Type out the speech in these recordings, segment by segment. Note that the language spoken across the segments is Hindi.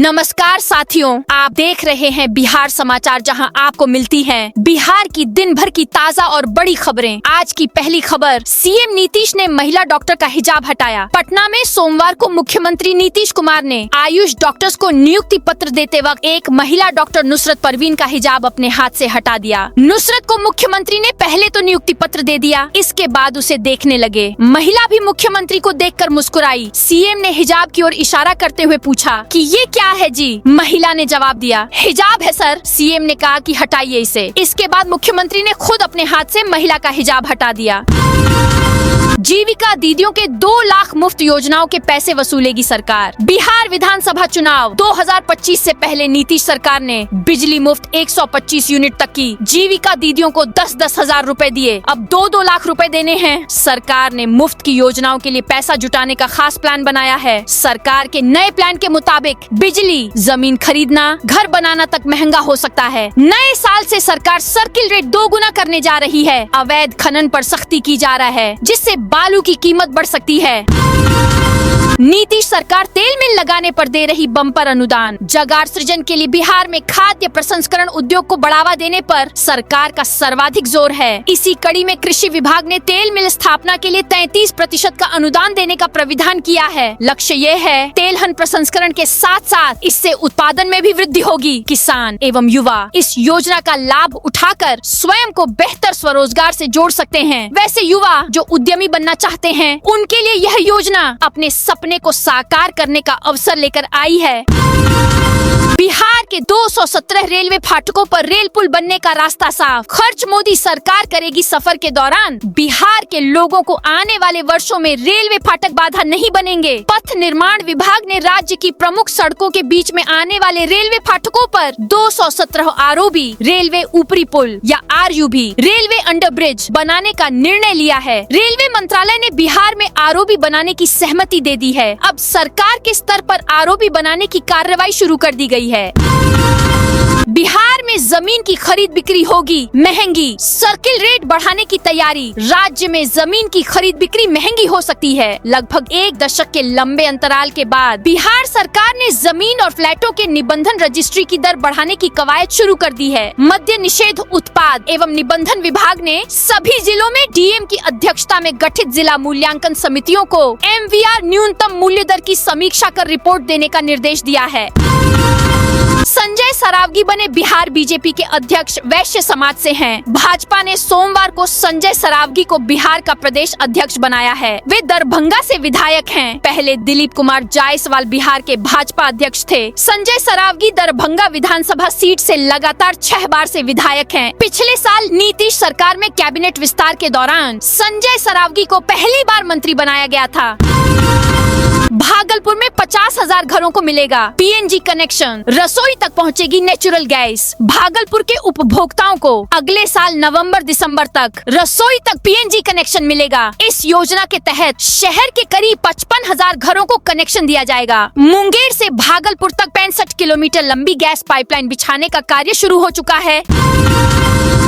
नमस्कार साथियों, आप देख रहे हैं बिहार समाचार, जहां आपको मिलती हैं बिहार की दिन भर की ताजा और बड़ी खबरें। आज की पहली खबर, सीएम नीतीश ने महिला डॉक्टर का हिजाब हटाया। पटना में सोमवार को मुख्यमंत्री नीतीश कुमार ने आयुष डॉक्टर्स को नियुक्ति पत्र देते वक्त एक महिला डॉक्टर नुसरत परवीन का हिजाब अपने हाथ से हटा दिया। नुसरत को मुख्यमंत्री ने पहले तो नियुक्ति पत्र दे दिया, इसके बाद उसे देखने लगे। महिला भी मुख्यमंत्री को देखकर मुस्कुराई। सीएम ने हिजाब की ओर इशारा करते हुए पूछा कि ये क्या है जी? महिला ने जवाब दिया, हिजाब है सर। सीएम ने कहा कि हटाइए इसे। इसके बाद मुख्यमंत्री ने खुद अपने हाथ से महिला का हिजाब हटा दिया। जीविका दीदियों के 2 लाख मुफ्त योजनाओं के पैसे वसूलेगी सरकार। बिहार विधानसभा चुनाव 2025 से पहले नीतीश सरकार ने बिजली मुफ्त 125 यूनिट तक की जीविका दीदियों को 10-10 हजार रूपए दिए। अब 2-2 लाख रुपए देने हैं। सरकार ने मुफ्त की योजनाओं के लिए पैसा जुटाने का खास प्लान बनाया है। सरकार के नए प्लान के मुताबिक बिजली, जमीन खरीदना, घर बनाना तक महंगा हो सकता है। नए साल से सरकार सर्किल रेट 2 गुना करने जा रही है। अवैध खनन पर सख्ती की जा रहा है, जिससे बालू की कीमत बढ़ सकती है। नीतीश सरकार तेल मिल लगाने पर दे रही बम्पर अनुदान। जगार सृजन के लिए बिहार में खाद्य प्रसंस्करण उद्योग को बढ़ावा देने पर सरकार का सर्वाधिक जोर है। इसी कड़ी में कृषि विभाग ने तेल मिल स्थापना के लिए 33% का अनुदान देने का प्राविधान किया है। लक्ष्य ये है, तेलहन प्रसंस्करण के साथ साथ इससे उत्पादन में भी वृद्धि होगी। किसान एवं युवा इस योजना का लाभ उठाकर स्वयं को बेहतर स्वरोजगार से जोड़ सकते हैं। वैसे युवा जो उद्यमी बनना चाहते हैं, उनके लिए यह योजना अपने सपने को साकार करने का अवसर लेकर आई है। बिहार के 217 रेलवे फाटकों पर रेल पुल बनने का रास्ता साफ। खर्च मोदी सरकार करेगी। सफर के दौरान बिहार के लोगों को आने वाले वर्षों में रेलवे फाटक बाधा नहीं बनेंगे। पथ निर्माण विभाग ने राज्य की प्रमुख सड़कों के बीच में आने वाले रेलवे फाटकों पर 217 आरओबी, रेलवे ऊपरी पुल या आरयूबी, रेलवे अंडरब्रिज बनाने का निर्णय लिया है। रेलवे मंत्रालय ने बिहार में आरओबी बनाने की सहमति दे दी है। अब सरकार के स्तर पर आरओबी बनाने की कार्रवाई शुरू कर दी गई है। बिहार में जमीन की खरीद बिक्री होगी महंगी। सर्किल रेट बढ़ाने की तैयारी। राज्य में जमीन की खरीद बिक्री महंगी हो सकती है। लगभग 1 दशक के लंबे अंतराल के बाद बिहार सरकार ने जमीन और फ्लैटों के निबंधन रजिस्ट्री की दर बढ़ाने की कवायद शुरू कर दी है। मद्य निषेध उत्पाद एवं निबंधन विभाग ने सभी जिलों में डीएम की अध्यक्षता में गठित जिला मूल्यांकन समितियों को एमवीआर न्यूनतम मूल्य दर की समीक्षा कर रिपोर्ट देने का निर्देश दिया है। संजय सरावगी बने बिहार बीजेपी के अध्यक्ष। वैश्य समाज से हैं। भाजपा ने सोमवार को संजय सरावगी को बिहार का प्रदेश अध्यक्ष बनाया है। वे दरभंगा से विधायक हैं। पहले दिलीप कुमार जायसवाल बिहार के भाजपा अध्यक्ष थे। संजय सरावगी दरभंगा विधानसभा सीट से लगातार 6 बार से विधायक हैं। पिछले साल नीतीश सरकार में कैबिनेट विस्तार के दौरान संजय सरावगी को पहली बार मंत्री बनाया गया था। भागलपुर में 50,000 घरों को मिलेगा पीएनजी कनेक्शन। रसोई तक पहुंचेगी नेचुरल गैस। भागलपुर के उपभोक्ताओं को अगले साल नवंबर-दिसंबर तक रसोई तक पीएनजी कनेक्शन मिलेगा। इस योजना के तहत शहर के करीब 55,000 घरों को कनेक्शन दिया जाएगा। मुंगेर से भागलपुर तक 65 किलोमीटर लंबी गैस पाइपलाइन बिछाने का कार्य शुरू हो चुका है।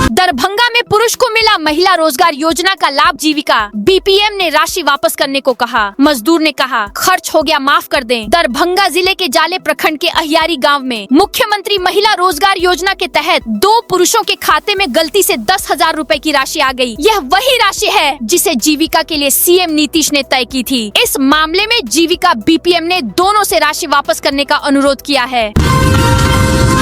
दरभंगा में पुरुष को मिला महिला रोजगार योजना का लाभ। जीविका बीपीएम ने राशि वापस करने को कहा। मजदूर ने कहा, खर्च हो गया माफ कर दें। दरभंगा जिले के जाले प्रखंड के अहियारी गांव में मुख्यमंत्री महिला रोजगार योजना के तहत 2 पुरुषों के खाते में गलती से 10,000 रूपए की राशि आ गई। यह वही राशि है जिसे जीविका के लिए सीएम नीतीश ने तय की थी। इस मामले में जीविका बीपीएम ने दोनों से राशि वापस करने का अनुरोध किया है।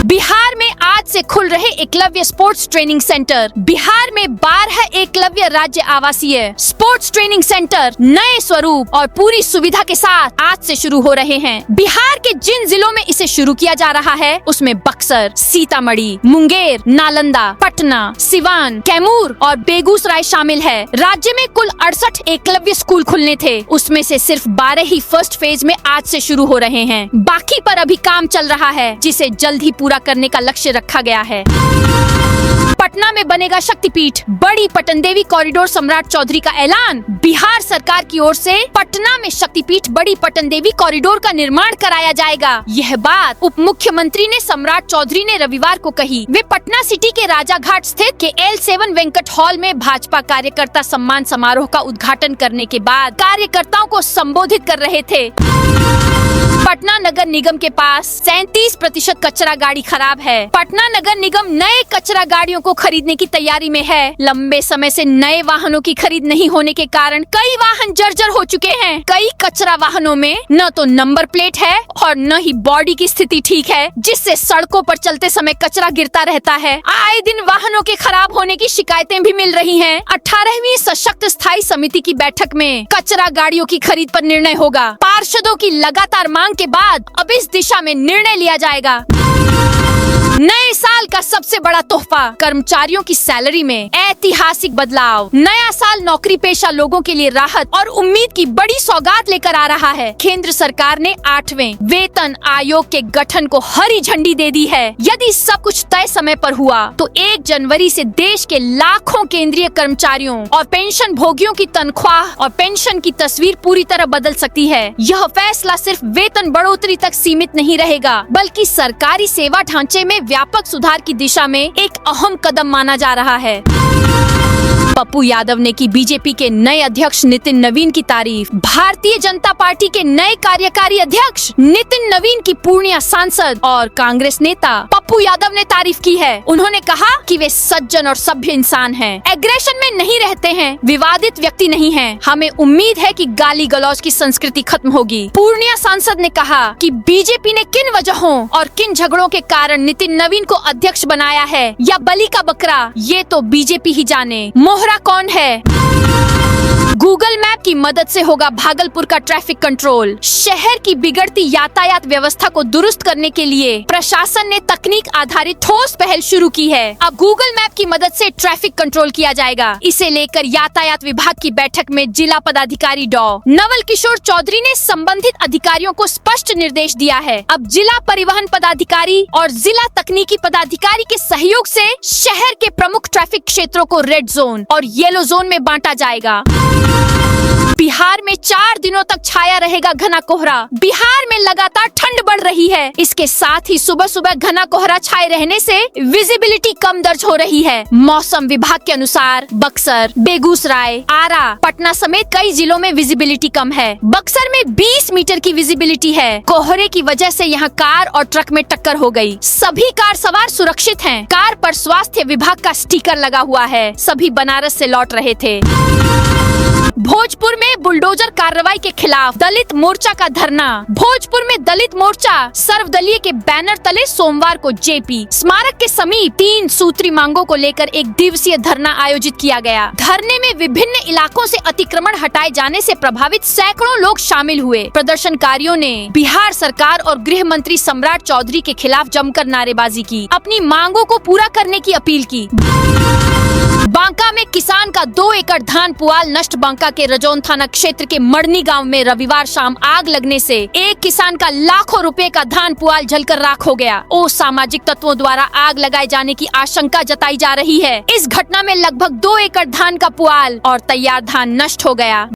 बिहार में आज से खुल रहे Eklavya sports training centre. Bihar में 12 एकलव्य राज्य आवासीय स्पोर्ट्स ट्रेनिंग सेंटर नए स्वरूप और पूरी सुविधा के साथ आज से शुरू हो रहे हैं। बिहार के जिन जिलों में इसे शुरू किया जा रहा है, उसमें बक्सर, सीतामढ़ी, मुंगेर, नालंदा, पटना, सिवान, कैमूर और बेगूसराय शामिल है। राज्य में कुल 68 एकलव्य स्कूल खुलने थे, उसमें से सिर्फ 12 ही फर्स्ट फेज में आज से शुरू हो रहे हैं। बाकी पर अभी काम चल रहा है, जिसे जल्द ही पूरा करने का लक्ष्य रखा गया है। पटना में बनेगा शक्तिपीठ। बड़ी पटन देवी कॉरिडोर। सम्राट चौधरी का ऐलान। बिहार सरकार की ओर से पटना में शक्तिपीठ बड़ी पटन देवी कॉरिडोर का निर्माण कराया जाएगा। यह बात उप मुख्यमंत्री ने सम्राट चौधरी ने रविवार को कही। वे पटना सिटी के राजा घाट स्थित के L7 वेंकट हॉल में भाजपा कार्यकर्ता सम्मान समारोह का उद्घाटन करने के बाद कार्यकर्ताओं को संबोधित कर रहे थे। पटना नगर निगम के पास 37% कचरा गाड़ी खराब है। पटना नगर निगम नए कचरा गाड़ियों को खरीदने की तैयारी में है। लंबे समय से नए वाहनों की खरीद नहीं होने के कारण कई वाहन जर्जर हो चुके हैं। कई कचरा वाहनों में न तो नंबर प्लेट है और न ही बॉडी की स्थिति ठीक है, जिससे सड़कों पर चलते समय कचरा गिरता रहता है। आए दिन वाहनों के खराब होने की शिकायतें भी मिल रही हैं। 18वीं सशक्त स्थायी समिति की बैठक में कचरा गाड़ियों की खरीद पर निर्णय होगा। पार्षदों की लगातार मांग के बाद अब इस दिशा में निर्णय लिया जाएगा। नए साल का सबसे बड़ा तोहफा, कर्मचारियों की सैलरी में ऐतिहासिक बदलाव। नया साल नौकरी पेशा लोगों के लिए राहत और उम्मीद की बड़ी सौगात लेकर आ रहा है। केंद्र सरकार ने 8वें वेतन आयोग के गठन को हरी झंडी दे दी है। यदि सब कुछ तय समय पर हुआ तो 1 जनवरी से देश के लाखों केंद्रीय कर्मचारियों और पेंशन भोगियों की तनख्वाह और पेंशन की तस्वीर पूरी तरह बदल सकती है। यह फैसला सिर्फ वेतन बढ़ोतरी तक सीमित नहीं रहेगा, बल्कि सरकारी सेवा ढांचे में व्यापक सुधार की दिशा में एक अहम कदम माना जा रहा है। पप्पू यादव ने की बीजेपी के नए अध्यक्ष नितिन नवीन की तारीफ। भारतीय जनता पार्टी के नए कार्यकारी अध्यक्ष नितिन नवीन की पूर्णिया सांसद और कांग्रेस नेता पप्पू यादव ने तारीफ की है। उन्होंने कहा कि वे सज्जन और सभ्य इंसान हैं, एग्रेशन में नहीं रहते हैं, विवादित व्यक्ति नहीं हैं। हमें उम्मीद है कि गाली गलौज की संस्कृति खत्म होगी। पूर्णिया सांसद ने कहा कि बीजेपी ने किन वजहों और किन झगड़ों के कारण नितिन नवीन को अध्यक्ष बनाया है या बलि का बकरा, ये तो बीजेपी ही जाने। मोहरा कौन है? गूगल मैप की मदद से होगा भागलपुर का ट्रैफिक कंट्रोल। शहर की बिगड़ती यातायात व्यवस्था को दुरुस्त करने के लिए प्रशासन ने तकनीक आधारित ठोस पहल शुरू की है। अब गूगल मैप की मदद से ट्रैफिक कंट्रोल किया जाएगा। इसे लेकर यातायात विभाग की बैठक में जिला पदाधिकारी डॉ नवल किशोर चौधरी ने संबंधित अधिकारियों को स्पष्ट निर्देश दिया है। अब जिला परिवहन पदाधिकारी और जिला तकनीकी पदाधिकारी के सहयोग से शहर के प्रमुख ट्रैफिक क्षेत्रों को रेड जोन और येलो जोन में बांटा जाएगा। बिहार में 4 दिनों तक छाया रहेगा घना कोहरा। बिहार में लगातार ठंड बढ़ रही है। इसके साथ ही सुबह सुबह घना कोहरा छाए रहने से विजिबिलिटी कम दर्ज हो रही है। मौसम विभाग के अनुसार बक्सर, बेगूसराय, आरा, पटना समेत कई जिलों में विजिबिलिटी कम है। बक्सर में 20 मीटर की विजिबिलिटी है। कोहरे की वजह से यहाँ कार और ट्रक में टक्कर हो गई। सभी कार सवार सुरक्षित हैं। कार पर स्वास्थ्य विभाग का स्टिकर लगा हुआ है। सभी बनारस से लौट रहे थे। भोजपुर में बुलडोजर कार्रवाई के खिलाफ दलित मोर्चा का धरना। भोजपुर में दलित मोर्चा सर्वदलीय के बैनर तले सोमवार को जेपी स्मारक के समीप 3 सूत्री मांगों को लेकर 1 दिवसीय धरना आयोजित किया गया। धरने में विभिन्न इलाकों से अतिक्रमण हटाए जाने से प्रभावित सैकड़ों लोग शामिल हुए। प्रदर्शनकारियों ने बिहार सरकार और गृह मंत्री सम्राट चौधरी के खिलाफ जमकर नारेबाजी की, अपनी मांगों को पूरा करने की अपील की। बांका में किसान का 2 एकड़ धान पुआल नष्ट। बांका के रजौन थाना क्षेत्र के मड़नी गांव में रविवार शाम आग लगने से एक किसान का लाखों रुपए का धान पुआल जलकर राख हो गया। असामाजिक तत्वों द्वारा आग लगाए जाने की आशंका जताई जा रही है। इस घटना में लगभग 2 एकड़ धान का पुआल और तैयार धान नष्ट हो गया।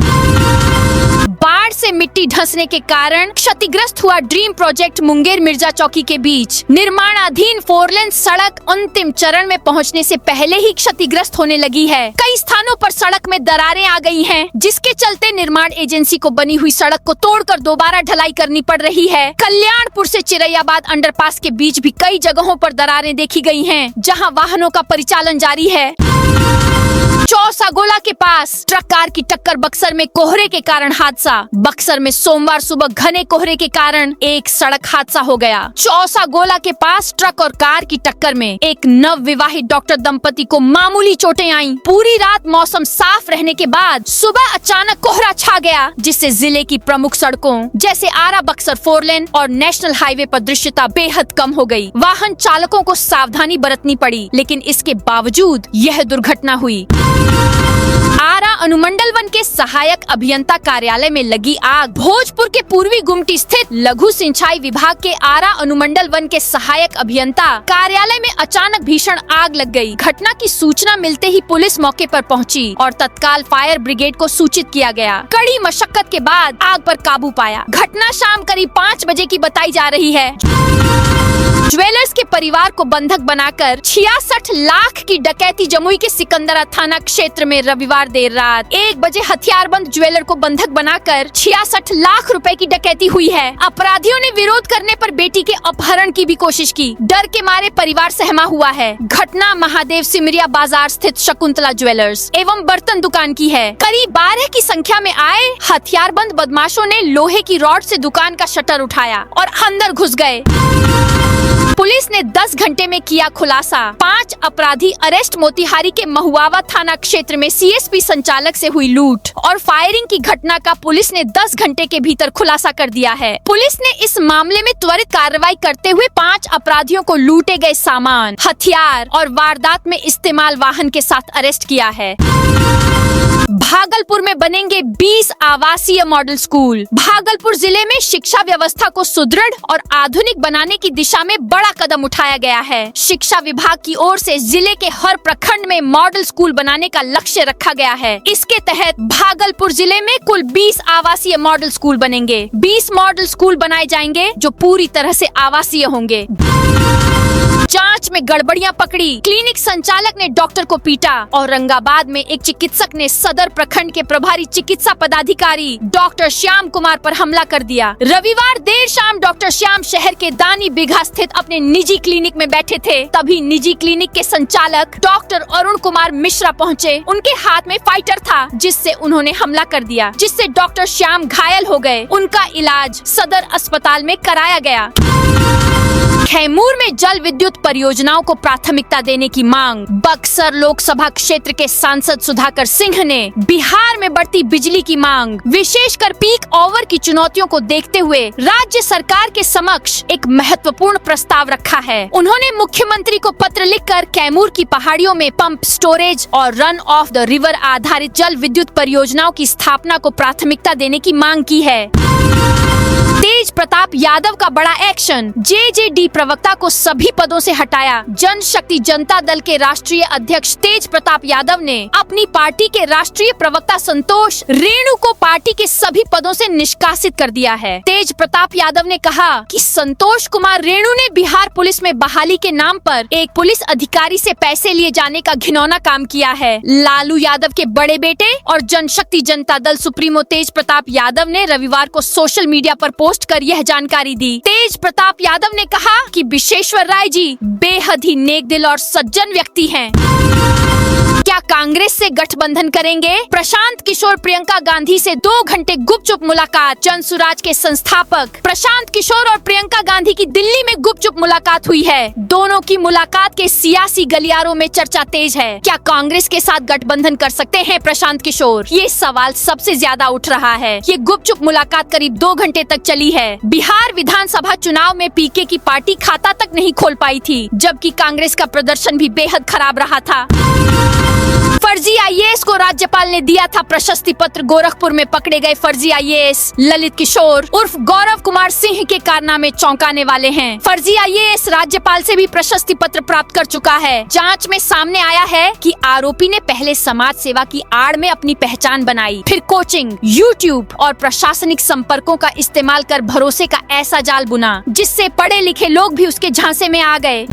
बाढ़ से मिट्टी धंसने के कारण क्षतिग्रस्त हुआ ड्रीम प्रोजेक्ट मुंगेर मिर्जा चौकी के बीच। निर्माणाधीन 4 लेन सड़क अंतिम चरण में पहुंचने से पहले ही क्षतिग्रस्त होने लगी है। कई स्थानों पर सड़क में दरारें आ गई हैं, जिसके चलते निर्माण एजेंसी को बनी हुई सड़क को तोड़कर दोबारा ढलाई करनी पड़ रही है। कल्याणपुर से चिरैयाबाद अंडरपास के बीच भी कई जगहों पर दरारें देखी गई हैं, जहां वाहनों का परिचालन जारी है। चौसा गोला के पास ट्रक कार की टक्कर। बक्सर में कोहरे के कारण हादसा। बक्सर में सोमवार सुबह घने कोहरे के कारण एक सड़क हादसा हो गया। चौसा गोला के पास ट्रक और कार की टक्कर में एक नव विवाहित डॉक्टर दंपति को मामूली चोटें आईं। पूरी रात मौसम साफ रहने के बाद सुबह अचानक कोहरा छा गया, जिससे जिले की प्रमुख सड़कों जैसे आरा बक्सर 4 लेन और नेशनल हाईवे पर दृश्यता बेहद कम हो गई। वाहन चालकों को सावधानी बरतनी पड़ी, लेकिन इसके बावजूद यह दुर्घटना हुई। आरा अनुमंडल वन के सहायक अभियंता कार्यालय में लगी आग। भोजपुर के पूर्वी गुमटी स्थित लघु सिंचाई विभाग के आरा अनुमंडल वन के सहायक अभियंता कार्यालय में अचानक भीषण आग लग गई। घटना की सूचना मिलते ही पुलिस मौके पर पहुंची और तत्काल फायर ब्रिगेड को सूचित किया गया। कड़ी मशक्कत के बाद आग पर काबू पाया। घटना शाम करीब 5 बजे की बताई जा रही है। ज्वेलर्स के परिवार को बंधक बनाकर 66 लाख की डकैती जमुई के सिकंदरा थाना क्षेत्र में रविवार देर रात 1 बजे हथियारबंद ज्वेलर को बंधक बनाकर 66 लाख रुपए की डकैती हुई है। अपराधियों ने विरोध करने पर बेटी के अपहरण की भी कोशिश की। डर के मारे परिवार सहमा हुआ है। घटना महादेव सिमरिया बाजार स्थित शकुंतला ज्वेलर्स एवं बर्तन दुकान की है। करीब 12 की संख्या में आए हथियारबंद बदमाशों ने लोहे की रॉड से दुकान का शटर उठाया और अंदर घुस गए। पुलिस ने 10 घंटे में किया खुलासा। 5 अपराधी अरेस्ट। मोतिहारी के महुआवा थाना क्षेत्र में सीएसपी संचालक से हुई लूट और फायरिंग की घटना का पुलिस ने 10 घंटे के भीतर खुलासा कर दिया है। पुलिस ने इस मामले में त्वरित कार्रवाई करते हुए 5 अपराधियों को लूटे गए सामान, हथियार और वारदात में इस्तेमाल वाहन के साथ अरेस्ट किया है। भागलपुर में बनेंगे 20 आवासीय मॉडल स्कूल। भागलपुर जिले में शिक्षा व्यवस्था को सुदृढ़ और आधुनिक बनाने की दिशा में बड़ा कदम उठाया गया है। शिक्षा विभाग की ओर से जिले के हर प्रखंड में मॉडल स्कूल बनाने का लक्ष्य रखा गया है। इसके तहत भागलपुर जिले में कुल 20 आवासीय मॉडल स्कूल बनेंगे। 20 मॉडल स्कूल बनाए जाएंगे जो पूरी तरह से आवासीय होंगे। जांच में गड़बड़ियां पकड़ी। क्लिनिक संचालक ने डॉक्टर को पीटा। औरंगाबाद में एक चिकित्सक ने सदर प्रखंड के प्रभारी चिकित्सा पदाधिकारी डॉक्टर श्याम कुमार पर हमला कर दिया। रविवार देर शाम डॉक्टर श्याम शहर के दानी बिघा स्थित अपने निजी क्लिनिक में बैठे थे। तभी निजी क्लिनिक के संचालक डॉक्टर अरुण कुमार मिश्रा पहुंचे। उनके हाथ में फाइटर था जिससे उन्होंने हमला कर दिया, जिससे डॉक्टर श्याम घायल हो गए। उनका इलाज सदर अस्पताल में कराया गया। कैमूर में जल विद्युत परियोजनाओं को प्राथमिकता देने की मांग। बक्सर लोकसभा क्षेत्र के सांसद सुधाकर सिंह ने बिहार में बढ़ती बिजली की मांग, विशेषकर पीक ओवर की चुनौतियों को देखते हुए राज्य सरकार के समक्ष एक महत्वपूर्ण प्रस्ताव रखा है। उन्होंने मुख्यमंत्री को पत्र लिखकर कैमूर की पहाड़ियों में पंप स्टोरेज और रन ऑफ द रिवर आधारित जल विद्युत परियोजनाओं की स्थापना को प्राथमिकता देने की मांग की है। तेज प्रताप यादव का बड़ा एक्शन। जेजेडी प्रवक्ता को सभी पदों से हटाया। जनशक्ति जनता दल के राष्ट्रीय अध्यक्ष तेज प्रताप यादव ने अपनी पार्टी के राष्ट्रीय प्रवक्ता संतोष रेणु को पार्टी के सभी पदों से निष्कासित कर दिया है। तेज प्रताप यादव ने कहा कि संतोष कुमार रेणु ने बिहार पुलिस में बहाली के नाम पर एक पुलिस अधिकारी से पैसे लिए जाने का घिनौना काम किया है। लालू यादव के बड़े बेटे और जनशक्ति जनता दल सुप्रीमो तेज प्रताप यादव ने रविवार को सोशल मीडिया पर पोस्ट कर यह जानकारी दी। तेज प्रताप यादव ने कहा कि विश्वेश्वर राय जी बेहद ही नेक दिल और सज्जन व्यक्ति हैं। क्या कांग्रेस से गठबंधन करेंगे? प्रशांत किशोर प्रियंका गांधी से 2 घंटे गुपचुप मुलाकात। जनसुराज के संस्थापक प्रशांत किशोर और प्रियंका गांधी की दिल्ली में गुपचुप मुलाकात हुई है। दोनों की मुलाकात के सियासी गलियारों में चर्चा तेज है। क्या कांग्रेस के साथ गठबंधन कर सकते हैं प्रशांत किशोर? ये सवाल सबसे ज्यादा उठ रहा है। ये गुपचुप मुलाकात करीब 2 घंटे तक चली है। बिहार विधानसभा चुनाव में पीके की पार्टी खाता तक नहीं खोल पाई थी, जबकि कांग्रेस का प्रदर्शन भी बेहद खराब रहा था। फर्जी आईएएस को राज्यपाल ने दिया था प्रशस्ति पत्र। गोरखपुर में पकड़े गए फर्जी आईएएस ललित किशोर उर्फ गौरव कुमार सिंह के कारनामे चौंकाने वाले हैं। फर्जी आईएएस राज्यपाल से भी प्रशस्ति पत्र प्राप्त कर चुका है। जांच में सामने आया है कि आरोपी ने पहले समाज सेवा की आड़ में अपनी पहचान बनाई, फिर कोचिंग, यूट्यूब और प्रशासनिक संपर्कों का इस्तेमाल कर भरोसे का ऐसा जाल बुना जिससे पढ़े लिखे लोग भी उसके झांसे में आ गए।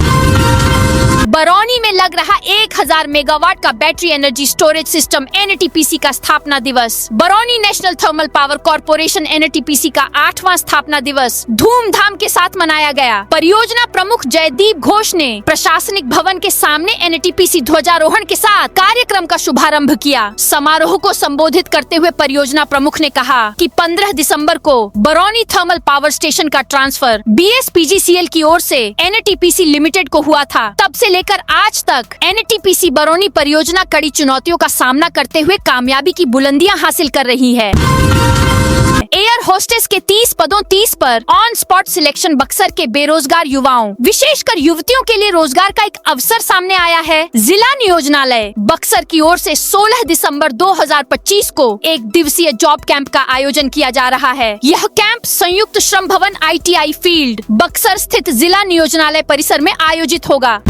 बरौनी में लग रहा 1000 मेगावाट का battery energy storage system NTPC का स्थापना दिवस। Barauni national thermal power corporation NTPC का 8वां स्थापना दिवस धूमधाम के साथ मनाया गया। परियोजना प्रमुख जयदीप घोष ने प्रशासनिक भवन के सामने एनटीपीसी ध्वजारोहण के साथ कार्यक्रम का शुभारंभ किया। समारोह को संबोधित करते हुए परियोजना प्रमुख ने कहा कि 15 दिसंबर को बरौनी थर्मल पावर स्टेशन का ट्रांसफर बीएसपीजीसीएल की ओर से एनटीपीसी लिमिटेड को हुआ था। तब से लेकर आज तक एनटीपीसी बरौनी परियोजना कड़ी चुनौतियों का सामना करते हुए कामयाबी की बुलंदियां हासिल कर रही है। एयर होस्टेस के 30 पदों 30 पर ऑन स्पॉट सिलेक्शन। बक्सर के बेरोजगार युवाओं विशेषकर युवतियों के लिए रोजगार का एक अवसर सामने आया है। जिला नियोजनालय बक्सर की ओर से 16 दिसंबर 2025 को एक दिवसीय जॉब कैंप का आयोजन किया जा रहा है। यह कैंप संयुक्त श्रम भवन ITI फील्ड बक्सर स्थित जिला नियोजनालय परिसर में आयोजित होगा।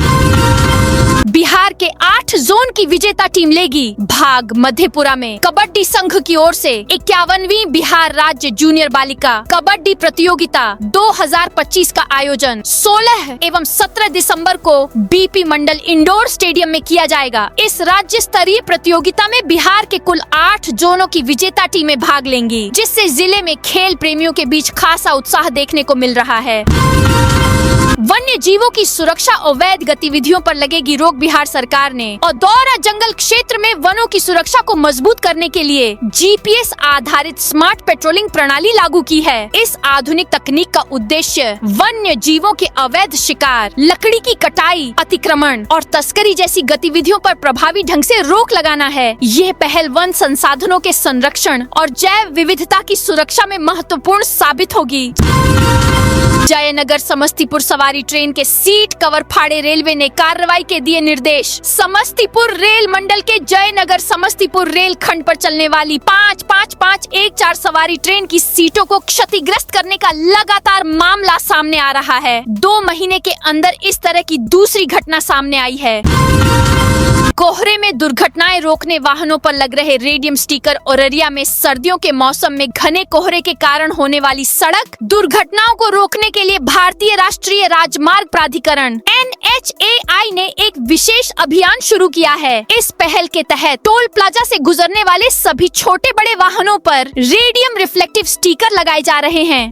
बिहार के 8 जोन की विजेता टीम लेगी भाग मधेपुरा में। कबड्डी संघ की ओर से 51वीं बिहार राज्य जूनियर बालिका कबड्डी प्रतियोगिता 2025 का आयोजन 16 एवं 17 दिसंबर को बीपी मंडल इंडोर स्टेडियम में किया जाएगा। इस राज्य स्तरीय प्रतियोगिता में बिहार के कुल 8 जोनों की विजेता टीमें भाग लेंगी, जिससे जिले में खेल प्रेमियों के बीच खासा उत्साह देखने को मिल रहा है। वन्य जीवों की सुरक्षा अवैध गतिविधियों पर लगेगी रोक। बिहार सरकार ने औद्योगिक जंगल क्षेत्र में वनों की सुरक्षा को मजबूत करने के लिए जीपीएस आधारित स्मार्ट पेट्रोलिंग प्रणाली लागू की है। इस आधुनिक तकनीक का उद्देश्य वन्य जीवों के अवैध शिकार, लकड़ी की कटाई, अतिक्रमण और तस्करी जैसी गतिविधियों पर प्रभावी ढंग से रोक लगाना है। यह पहल वन संसाधनों के संरक्षण और जैव विविधता की सुरक्षा में महत्वपूर्ण साबित होगी। जयनगर समस्तीपुर सवारी ट्रेन के सीट कवर फाड़े रेलवे ने कार्रवाई के दिए निर्देश। समस्तीपुर रेल मंडल के जयनगर समस्तीपुर रेल खंड पर चलने वाली 5-5-5-1-4 सवारी ट्रेन की सीटों को क्षतिग्रस्त करने का लगातार मामला सामने आ रहा है। 2 महीने के अंदर इस तरह की दूसरी घटना सामने आई है। कोहरे में दुर्घटनाएं रोकने वाहनों पर लग रहे रेडियम स्टिकर। औरैया में सर्दियों के मौसम में घने कोहरे के कारण होने वाली सड़क दुर्घटनाओं को रोकने के लिए भारतीय राष्ट्रीय राजमार्ग प्राधिकरण NHAI ने एक विशेष अभियान शुरू किया है। इस पहल के तहत टोल प्लाजा से गुजरने वाले सभी छोटे बड़े वाहनों पर रेडियम रिफ्लेक्टिव स्टिकर लगाए जा रहे हैं।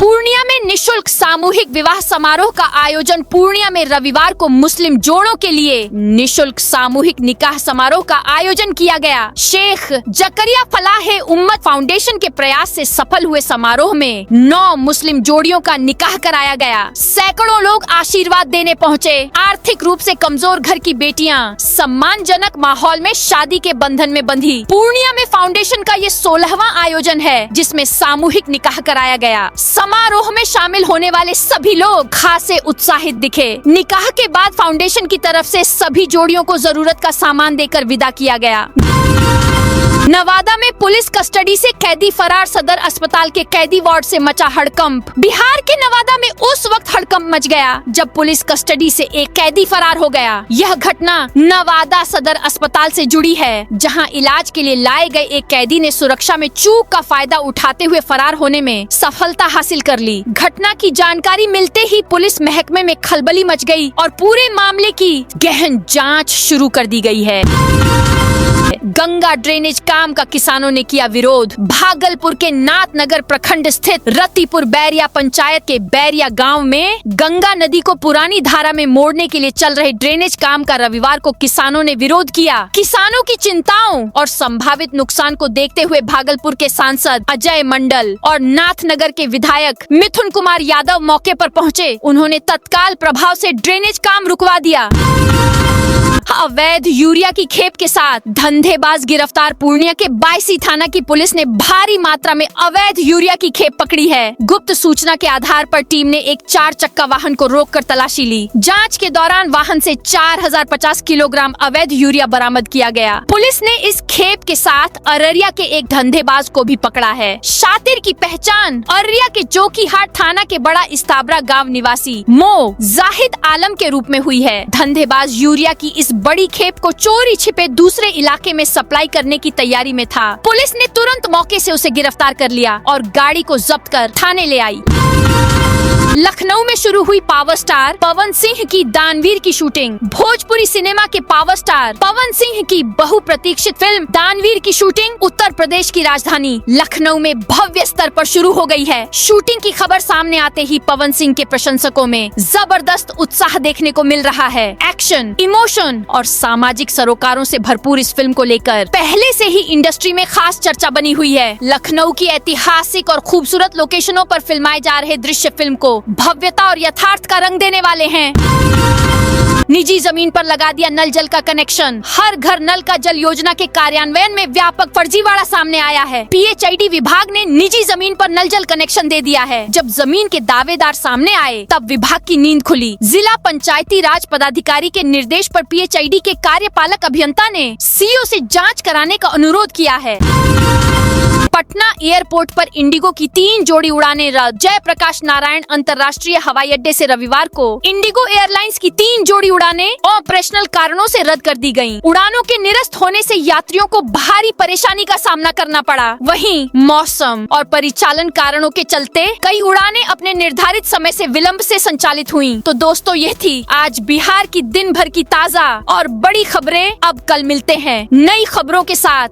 पूर्णिया में निशुल्क सामूहिक विवाह समारोह का आयोजन। पूर्णिया में रविवार को मुस्लिम जोड़ों के लिए निशुल्क सामूहिक निकाह समारोह का आयोजन किया गया। शेख जकरिया फलाह उम्मत फाउंडेशन के प्रयास से सफल हुए समारोह में 9 मुस्लिम जोड़ियों का निकाह कराया गया। सैकड़ों लोग आशीर्वाद देने पहुँचे। आर्थिक रूप से कमजोर घर की बेटियां सम्मानजनक माहौल में शादी के बंधन में बंधी। पूर्णिया में फाउंडेशन का ये 16वां आयोजन है, जिसमें सामूहिक निकाह कराया गया। समारोह में शामिल होने वाले सभी लोग खासे उत्साहित दिखे। निकाह के बाद फाउंडेशन की तरफ से सभी जोड़ियों को जरूरत का सामान देकर विदा किया गया। नवादा में पुलिस कस्टडी से कैदी फरार। सदर अस्पताल के कैदी वार्ड से मचा हड़कंप। बिहार के नवादा में उस वक्त हड़कंप मच गया जब पुलिस कस्टडी से एक कैदी फरार हो गया। यह घटना नवादा सदर अस्पताल से जुड़ी है, जहां इलाज के लिए लाए गए एक कैदी ने सुरक्षा में चूक का फायदा उठाते हुए फरार होने में सफलता हासिल कर ली। घटना की जानकारी मिलते ही पुलिस महकमे में खलबली मच गई और पूरे मामले की गहन जाँच शुरू कर दी गई है। गंगा ड्रेनेज काम का किसानों ने किया विरोध। भागलपुर के नाथनगर प्रखंड स्थित रतिपुर बैरिया पंचायत के बैरिया गांव में गंगा नदी को पुरानी धारा में मोड़ने के लिए चल रहे ड्रेनेज काम का रविवार को किसानों ने विरोध किया। किसानों की चिंताओं और संभावित नुकसान को देखते हुए भागलपुर के सांसद अजय मंडल और नाथनगर के विधायक मिथुन कुमार यादव मौके पर पहुँचे। उन्होंने तत्काल प्रभाव से ड्रेनेज काम रुकवा दिया। अवैध यूरिया की खेप के साथ धंधेबाज गिरफ्तार। पूर्णिया के बायसी थाना की पुलिस ने भारी मात्रा में अवैध यूरिया की खेप पकड़ी है। गुप्त सूचना के आधार पर टीम ने एक 4 चक्का वाहन को रोककर तलाशी ली। जांच के दौरान वाहन से 4050 किलोग्राम अवैध यूरिया बरामद किया गया। पुलिस ने इस खेप के साथ अररिया के एक धंधेबाज को भी पकड़ा है। शातिर की पहचान अररिया के जोकीहाट थाना के बड़ा इस्ताबरा गाँव निवासी मो जाहिद आलम के रूप में हुई है। धंधेबाज यूरिया की इस बड़ी खेप को चोरी छिपे दूसरे इलाके में सप्लाई करने की तैयारी में था। पुलिस ने तुरंत मौके से उसे गिरफ्तार कर लिया और गाड़ी को जब्त कर थाने ले आई। लखनऊ में शुरू हुई पावर स्टार पवन सिंह की दानवीर की शूटिंग। भोजपुरी सिनेमा के पावर स्टार पवन सिंह की बहुप्रतीक्षित फिल्म दानवीर की शूटिंग उत्तर प्रदेश की राजधानी लखनऊ में भव्य स्तर पर शुरू हो गई है। शूटिंग की खबर सामने आते ही पवन सिंह के प्रशंसकों में जबरदस्त उत्साह देखने को मिल रहा है। एक्शन, इमोशन और सामाजिक सरोकारों से भरपूर इस फिल्म को लेकर पहले से ही इंडस्ट्री में खास चर्चा बनी हुई है। लखनऊ की ऐतिहासिक और खूबसूरत लोकेशनों पर फिल्माए जा रहे दृश्य फिल्म को भव्यता और यथार्थ का रंग देने वाले हैं। निजी जमीन पर लगा दिया नल जल का कनेक्शन। हर घर नल का जल योजना के कार्यान्वयन में व्यापक फर्जीवाड़ा सामने आया है। PHID विभाग ने निजी जमीन पर नल जल कनेक्शन दे दिया है। जब जमीन के दावेदार सामने आए तब विभाग की नींद खुली। जिला पंचायती राज पदाधिकारी के निर्देश पर PHID के कार्यपालक अभियंता ने CO से जाँच कराने का अनुरोध किया है। पटना एयरपोर्ट पर इंडिगो की 3 जोड़ी उड़ानें रद्द। जयप्रकाश नारायण अंतर्राष्ट्रीय हवाई अड्डे से रविवार को इंडिगो एयरलाइंस की 3 जोड़ी उड़ानें ऑपरेशनल कारणों से रद्द कर दी गयी। उड़ानों के निरस्त होने से यात्रियों को भारी परेशानी का सामना करना पड़ा। वहीं मौसम और परिचालन कारणों के चलते कई उड़ानें अपने निर्धारित समय से विलंब से संचालित हुई। तो दोस्तों, ये थी आज बिहार की दिन भर की ताजा और बड़ी खबरें। अब कल मिलते हैं नई खबरों के साथ।